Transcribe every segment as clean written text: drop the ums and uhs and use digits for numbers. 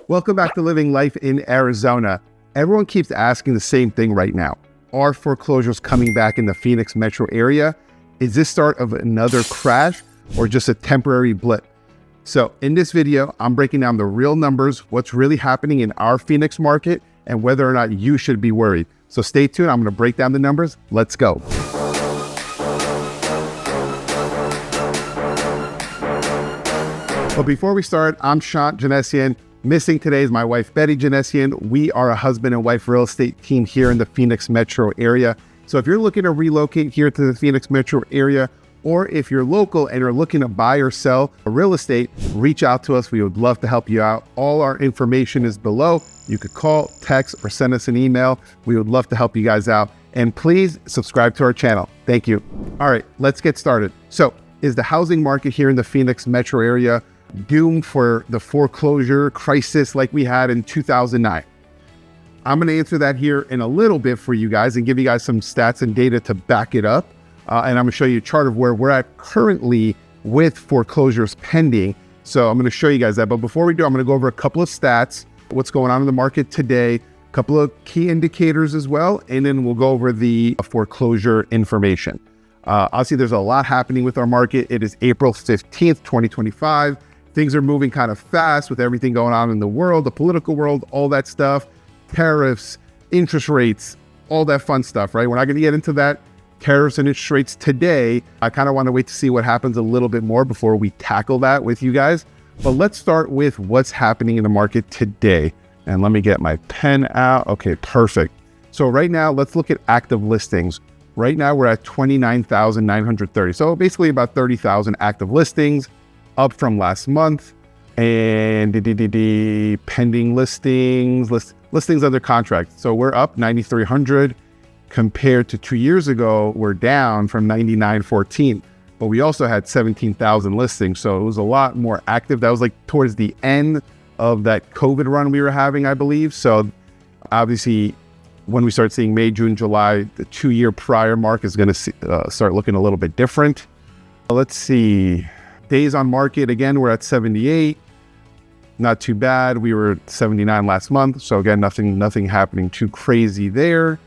Welcome back to Living Life in Arizona. Everyone keeps asking the same thing right now. Are foreclosures coming back in the Phoenix metro area? Is this start of another crash or just a temporary blip? So in this video, I'm breaking down the real numbers, what's really happening in our Phoenix market, and whether or not you should be worried. So stay tuned. I'm going to break down the numbers. Let's go. But before we start, I'm Shant Janessian. Missing today is my wife, Betty Janessian. We are a husband and wife real estate team here in the Phoenix metro area. So if you're looking to relocate here to the Phoenix metro area, or if you're local and you're looking to buy or sell real estate, reach out to us. We would love to help you out. All our information is below. You could call, text, or send us an email. We would love to help you guys out. And please subscribe to our channel. Thank you. All right, let's get started. So is the housing market here in the Phoenix metro area doomed for the foreclosure crisis like we had in 2009? I'm going to answer that here in a little bit for you guys and give you guys some stats and data to back it up. And I'm going to show you a chart of where we're at currently with foreclosures pending. So I'm going to show you guys that. But before we do, I'm going to go over a couple of stats, what's going on in the market today, a couple of key indicators as well, and then we'll go over the foreclosure information. Obviously, there's a lot happening with our market. It is April 15th, 2025. Things are moving kind of fast with everything going on in the world, the political world, all that stuff, tariffs, interest rates, all that fun stuff, right? We're not going to get into that. Tariffs and interest rates today. I kind of want to wait to see what happens a little bit more before we tackle that with you guys. But let's start with what's happening in the market today. And let me get my pen out. Okay, perfect. So right now, let's look at active listings. Right now, we're at 29,930. So basically about 30,000 active listings, up from last month. And pending listings, listings under contract. So we're up 9,300. Compared to 2 years ago, we're down from 9,914. But we also had 17,000 listings. So it was a lot more active. That was like towards the end of that COVID run we were having, I believe. So obviously, when we start seeing May, June, July, the 2 year prior mark is going to start looking a little bit different. Let's see. Days on market, again, we're at 78. Not too bad. We were at 79 last month. So again, nothing happening too crazy there.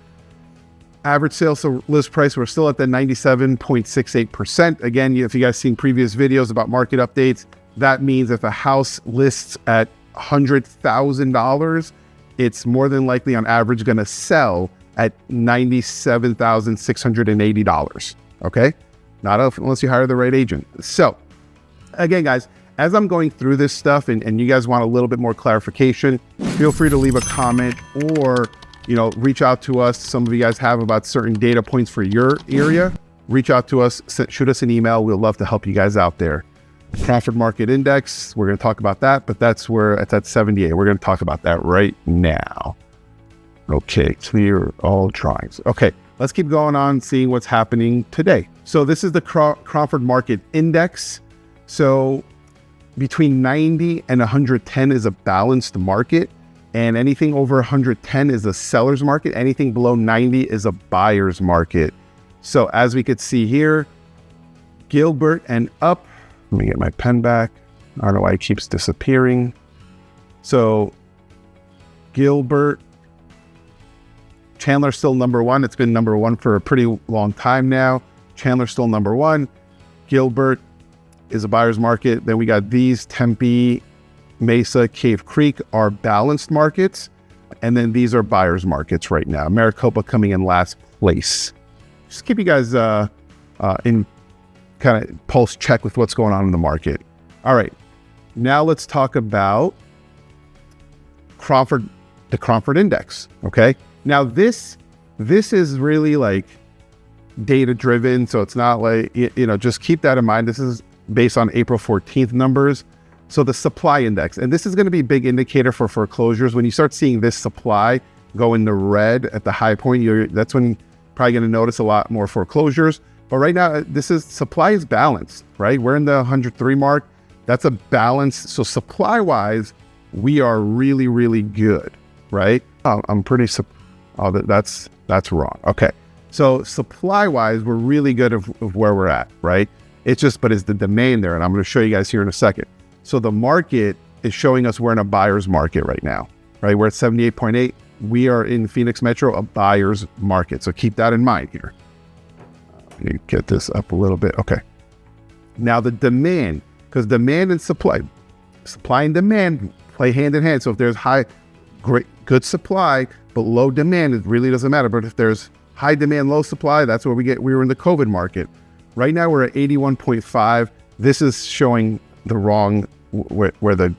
Average sales to list price, we're still at the 97.68%. Again, if you guys seen previous videos about market updates, that means if a house lists at $100,000, it's more than likely on average going to sell at $97,680. Okay? Not unless you hire the right agent. So again, guys, as I'm going through this stuff and you guys want a little bit more clarification, feel free to leave a comment or reach out to us. Some of you guys have about certain data points for your area. Reach out to us, shoot us an email. We'll love to help you guys out there. Crawford Market Index, we're going to talk about that, but that's where it's at 78. We're going to talk about that right now. Okay, clear all drawings. Okay, let's keep going on, seeing what's happening today. So this is the Crawford Market Index. So between 90 and 110 is a balanced market. And anything over 110 is a seller's market. Anything below 90 is a buyer's market. So as we could see here, Gilbert and up. Let me get my pen back. I don't know why it keeps disappearing. So Gilbert, Chandler's still number one. It's been number one for a pretty long time now. Chandler's still number one. Gilbert is a buyer's market. Then we got these, Tempe, Mesa, Cave Creek are balanced markets. And then these are buyer's markets right now. Maricopa coming in last place. Just keep you guys in kind of pulse check with what's going on in the market. All right. Now let's talk about Cromford, the Crawford Index. Okay. Now this is really like data driven. So it's not like, just keep that in mind. This is based on April 14th numbers. So the supply index, and this is going to be a big indicator for foreclosures. When you start seeing this supply go in the red at the high point, that's when you're probably going to notice a lot more foreclosures. But right now, supply is balanced, right? We're in the 103 mark. That's a balance. So supply-wise, we are really, really good, right? I'm pretty, that's wrong. Okay. So supply-wise, we're really good of where we're at, right? It's just, but is the demand there? And I'm going to show you guys here in a second. So the market is showing us we're in a buyer's market right now, right? We're at 78.8. We are in Phoenix Metro, a buyer's market. So keep that in mind here. Let me get this up a little bit. Okay. Now the demand, because demand and supply and demand play hand in hand. So if there's good supply, but low demand, it really doesn't matter. But if there's high demand, low supply, that's where we were in the COVID market. Right now we're at 81.5. This is showing the wrong, where the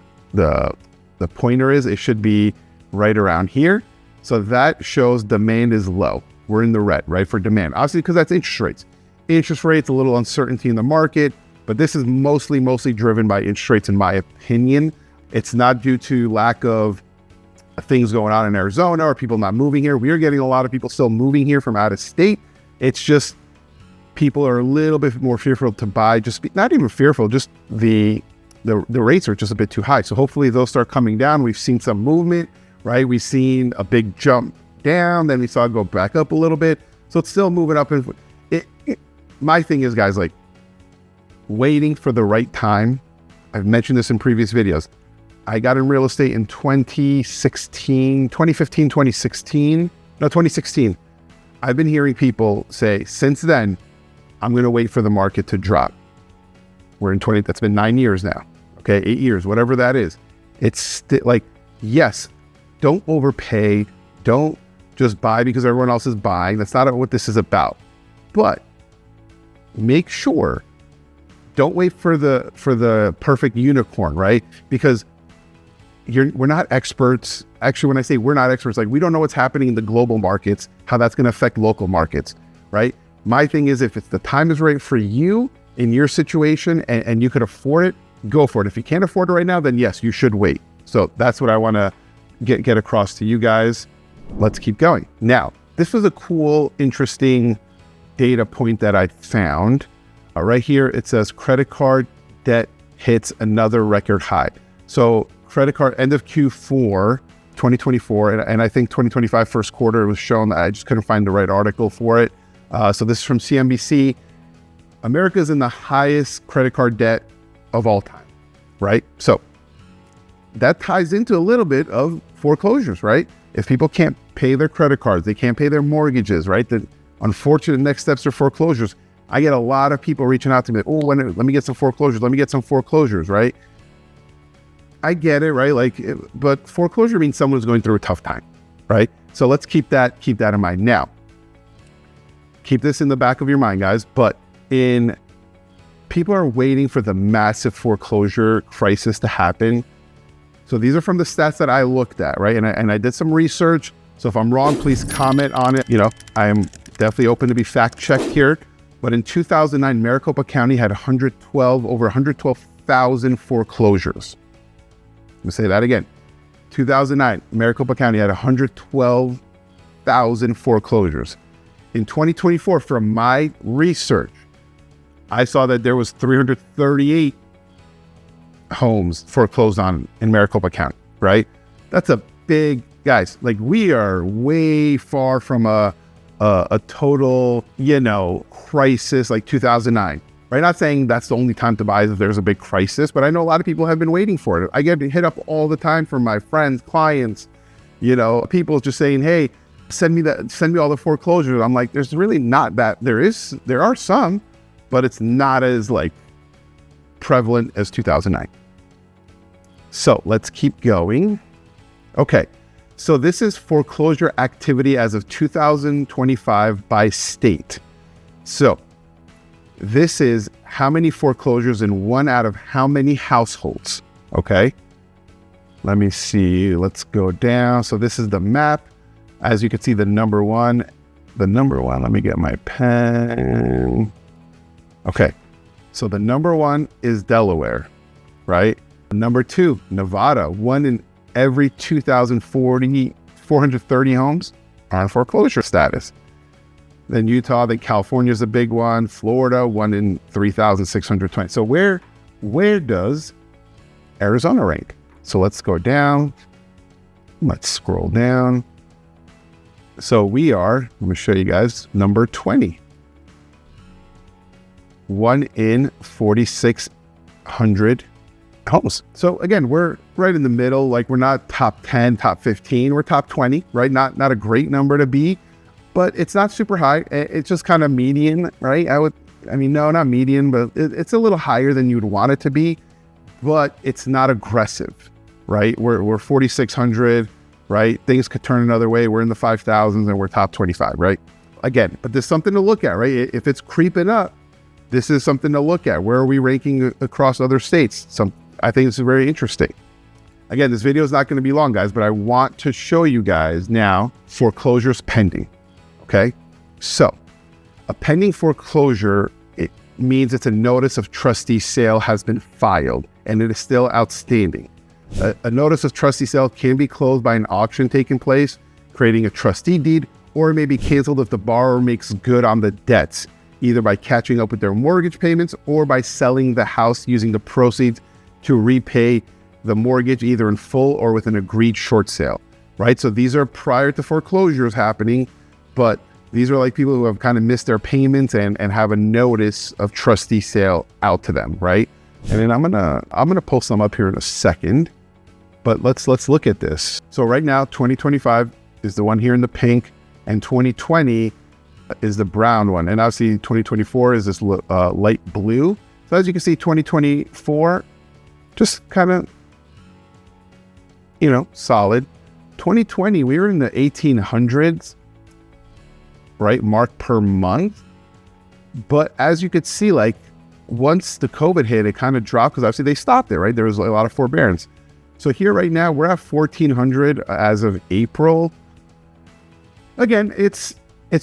pointer is. It should be right around here. So that shows demand is low. We're in the red, right, for demand. Obviously, because that's interest rates. Interest rates, a little uncertainty in the market, but this is mostly driven by interest rates, in my opinion. It's not due to lack of things going on in Arizona or people not moving here. We are getting a lot of people still moving here from out of state. It's just people are a little bit more fearful to buy. Not even fearful, just the rates are just a bit too high. So hopefully those start coming down. We've seen some movement, right? We've seen a big jump down, then we saw it go back up a little bit. So it's still moving up. My thing is, guys, like, waiting for the right time. I've mentioned this in previous videos. I got in real estate in 2016. I've been hearing people say since then, I'm going to wait for the market to drop. We're in that's been 9 years now. Okay. 8 years, whatever that is. It's like, yes, don't overpay. Don't just buy because everyone else is buying. That's not what this is about. But make sure, don't wait for the perfect unicorn, right? Because we're not experts. Actually, when I say we're not experts, like, we don't know what's happening in the global markets, how that's going to affect local markets, right? My thing is, if the time is right for you in your situation and you could afford it, go for it. If you can't afford it right now, then yes, you should wait. So that's what I want to get across to you guys. Let's keep going. Now, this was a cool, interesting data point that I found. Right here, it says credit card debt hits another record high. So credit card end of Q4 2024, and I think 2025 first quarter was shown. I just couldn't find the right article for it. So this is from CNBC. America is in the highest credit card debt of all time, right? So that ties into a little bit of foreclosures, right? If people can't pay their credit cards, they can't pay their mortgages, right? The unfortunate next steps are foreclosures. I get a lot of people reaching out to me, let me get some foreclosures. Let me get some foreclosures, right? I get it, right? But foreclosure means someone's going through a tough time, right? So let's keep that in mind. Now, keep this in the back of your mind, guys. But people are waiting for the massive foreclosure crisis to happen. So these are from the stats that I looked at, right? And I did some research. So if I'm wrong, please comment on it. I am definitely open to be fact checked here. But in 2009, Maricopa County had over 112,000 foreclosures. Let me say that again. 2009, Maricopa County had 112,000 foreclosures. In 2024, from my research, I saw that there was 338 homes foreclosed on in Maricopa County, right? That's a big, guys, like, we are way far from a total, crisis like 2009, right? Not saying that's the only time to buy if there's a big crisis, but I know a lot of people have been waiting for it. I get hit up all the time from my friends, clients, people just saying, hey, send me all the foreclosures. I'm like, there's really not that. There are some, but it's not as prevalent as 2009. So let's keep going. Okay. So this is foreclosure activity as of 2025 by state. So this is how many foreclosures in one out of how many households. Okay. Let me see. Let's go down. So this is the map. As you can see, the number one, let me get my pen. Okay. So the number one is Delaware, right? Number two, Nevada. One in every 430 homes are on foreclosure status. Then Utah, then California is a big one. Florida, one in 3,620. So where does Arizona rank? So let's go down. Let's scroll down. So we are, let me show you guys, number 20. One in 4,600 homes. So again, we're right in the middle. Like we're not top 10, top 15, we're top 20, right? Not a great number to be, but it's not super high. It's just kind of median, right? No, not median, but it's a little higher than you'd want it to be, but it's not aggressive, right? We're 4,600, right? Things could turn another way. We're in the 5,000s and we're top 25, right? Again, but there's something to look at, right? If it's creeping up, this is something to look at. Where are we ranking across other states? I think it's very interesting. Again, this video is not going to be long, guys, but I want to show you guys now foreclosures pending, okay? So a pending foreclosure, it means it's a notice of trustee sale has been filed and it is still outstanding. A notice of trustee sale can be closed by an auction taking place, creating a trustee deed, or it may be canceled if the borrower makes good on the debts, either by catching up with their mortgage payments or by selling the house using the proceeds to repay the mortgage either in full or with an agreed short sale, right? So these are prior to foreclosures happening, but these are like people who have kind of missed their payments and have a notice of trustee sale out to them, right? And then I'm gonna post some up here in a second, but let's look at this. So right now, 2025 is the one here in the pink, and 2020 is the brown one, and obviously 2024 is this light blue. So as you can see, 2024 just kind of, solid. 2020, we were in the 1800s, right, mark per month. But as you could see, like once the COVID hit, it kind of dropped because obviously they stopped it, right? There was a lot of forbearance. So here right now, we're at 1,400 as of April. Again, it's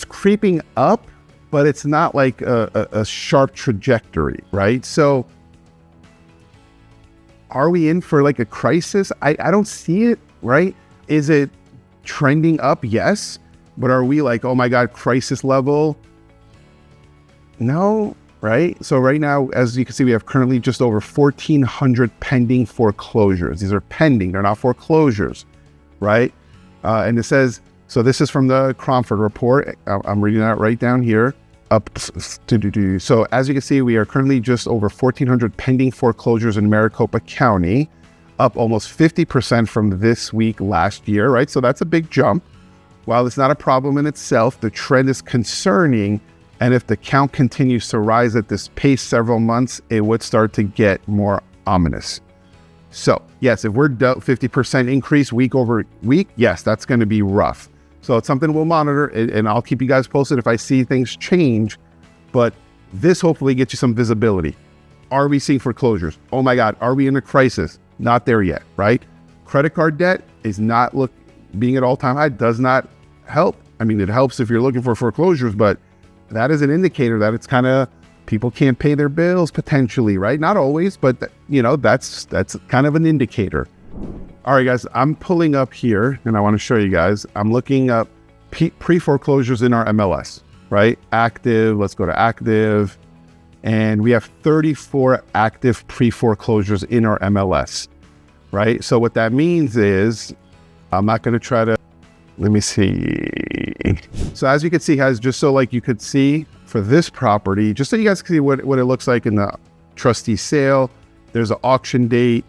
creeping up, but it's not like a sharp trajectory, right? So are we in for like a crisis? I don't see it, right? Is it trending up? Yes. But are we like, oh my God, crisis level? No, right? So right now, as you can see, we have currently just over 1,400 pending foreclosures. These are pending, they're not foreclosures, right? And it says, so this is from the Cromford report. I'm reading that right down here. So as you can see, we are currently just over 1,400 pending foreclosures in Maricopa County, up almost 50% from this week last year, right? So that's a big jump. While it's not a problem in itself, the trend is concerning. And if the count continues to rise at this pace several months, it would start to get more ominous. So yes, if we're dealt 50% increase week over week, yes, that's going to be rough. So it's something we'll monitor, and I'll keep you guys posted if I see things change. But this hopefully gets you some visibility. Are we seeing foreclosures? Oh my God, are we in a crisis? Not there yet, right? Credit card debt is not being at all-time high, does not help. I mean, it helps if you're looking for foreclosures, but that is an indicator that it's kind of, people can't pay their bills potentially, right? Not always, but that's kind of an indicator. All right, guys, I'm pulling up here and I want to show you guys. I'm looking up pre-foreclosures in our MLS, right? Active, let's go to active. And we have 34 active pre-foreclosures in our MLS, right? So what that means is, I'm not going to try to, let me see. So as you can see, guys, just so like you could see for this property, just so you guys can see what it looks like in the trustee sale, there's an auction date.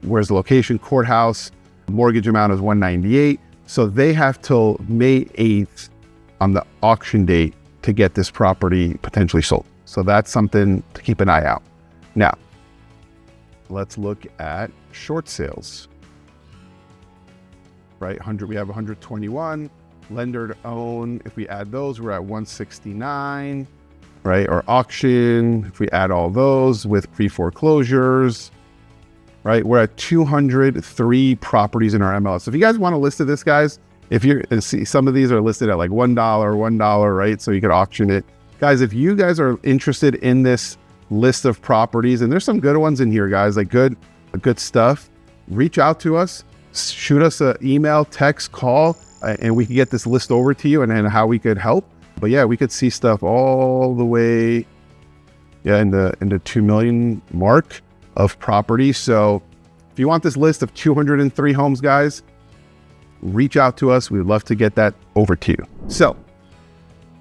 Where's the location? Courthouse. Mortgage amount is $198. So they have till May 8th on the auction date to get this property potentially sold. So that's something to keep an eye out. Now, let's look at short sales. Right, we have 121. Lender to own, if we add those, we're at 169. Right, or auction, if we add all those with pre-foreclosures, right, we're at 203 properties in our MLS. So if you guys want a list of this, guys, if you're see, some of these are listed at like $1, right? So you could auction it. Guys, if you guys are interested in this list of properties, and there's some good ones in here, guys, like good stuff, reach out to us, shoot us an email, text, call, and we can get this list over to you and how we could help. But yeah, we could see stuff all the way, in the 2 million mark of property. So if you want this list of 203 homes, guys, reach out to us. We'd love to get that over to you. So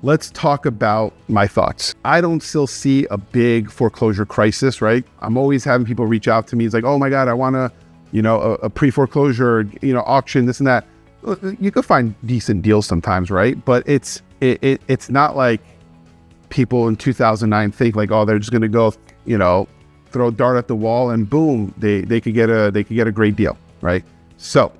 let's talk about my thoughts. I don't still see a big foreclosure crisis, right? I'm always having people reach out to me. It's like, oh my God, I want to, a pre-foreclosure, auction, this and that. You could find decent deals sometimes, right? But it's not like people in 2009 think like, oh, they're just going to go, throw a dart at the wall and boom, they could get a great deal, right? So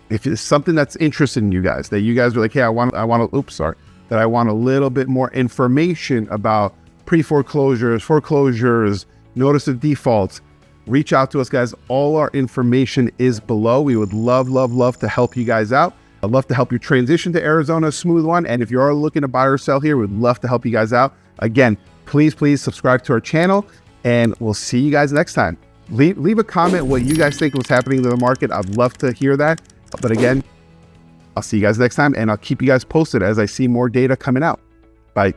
if it's something that's interested in you guys, that you guys are like, hey, I want a little bit more information about pre-foreclosures, foreclosures, notice of defaults, reach out to us, guys. All our information is below. We would love to help you guys out. I'd love to help you transition to Arizona, a smooth one. And if you are looking to buy or sell here, we'd love to help you guys out. Again, please subscribe to our channel, and we'll see you guys next time. Leave a comment what you guys think was happening to the market. I'd love to hear that. But again, I'll see you guys next time, and I'll keep you guys posted as I see more data coming out. Bye.